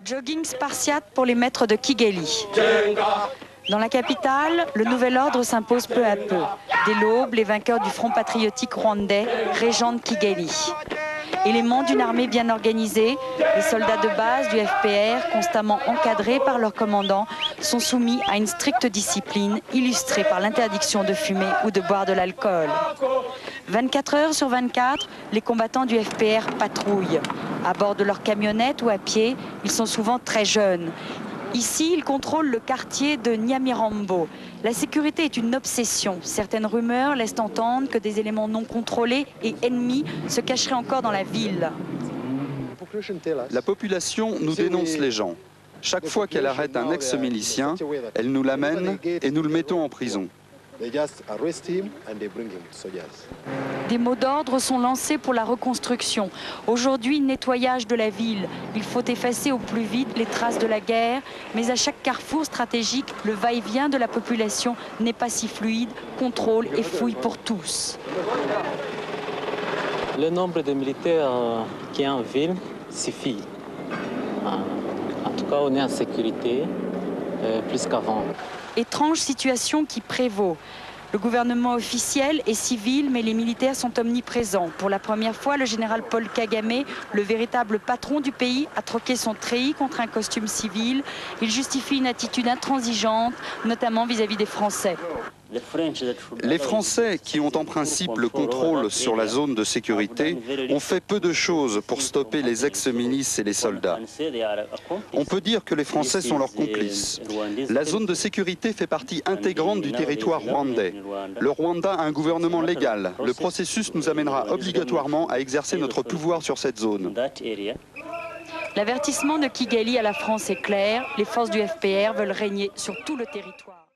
Jogging spartiate pour les maîtres de Kigali. Dans la capitale, le nouvel ordre s'impose peu à peu. Dès l'aube, les vainqueurs du Front patriotique rwandais régentent Kigali. Éléments d'une armée bien organisée, les soldats de base du FPR, constamment encadrés par leur commandant, sont soumis à une stricte discipline illustrée par l'interdiction de fumer ou de boire de l'alcool. 24 heures sur 24, les combattants du FPR patrouillent. À bord de leur camionnette ou à pied, ils sont souvent très jeunes. Ici, ils contrôlent le quartier de Nyamirambo. La sécurité est une obsession. Certaines rumeurs laissent entendre que des éléments non contrôlés et ennemis se cacheraient encore dans la ville. La population nous dénonce les gens. Chaque fois qu'elle arrête un ex-milicien, elle nous l'amène et nous le mettons en prison. Des mots d'ordre sont lancés pour la reconstruction. Aujourd'hui, nettoyage de la ville. Il faut effacer au plus vite les traces de la guerre, mais à chaque carrefour stratégique, le va-et-vient de la population n'est pas si fluide. Contrôle et fouille pour tous. Le nombre de militaires qui est en ville suffit. En tout cas, on est en sécurité plus qu'avant. Étrange situation qui prévaut. Le gouvernement officiel est civil, mais les militaires sont omniprésents. Pour la première fois, le général Paul Kagame, le véritable patron du pays, a troqué son treillis contre un costume civil. Il justifie une attitude intransigeante, notamment vis-à-vis des Français. Les Français, qui ont en principe le contrôle sur la zone de sécurité, ont fait peu de choses pour stopper les ex-milices et les soldats. On peut dire que les Français sont leurs complices. La zone de sécurité fait partie intégrante du territoire rwandais. Le Rwanda a un gouvernement légal. Le processus nous amènera obligatoirement à exercer notre pouvoir sur cette zone. L'avertissement de Kigali à la France est clair. Les forces du FPR veulent régner sur tout le territoire.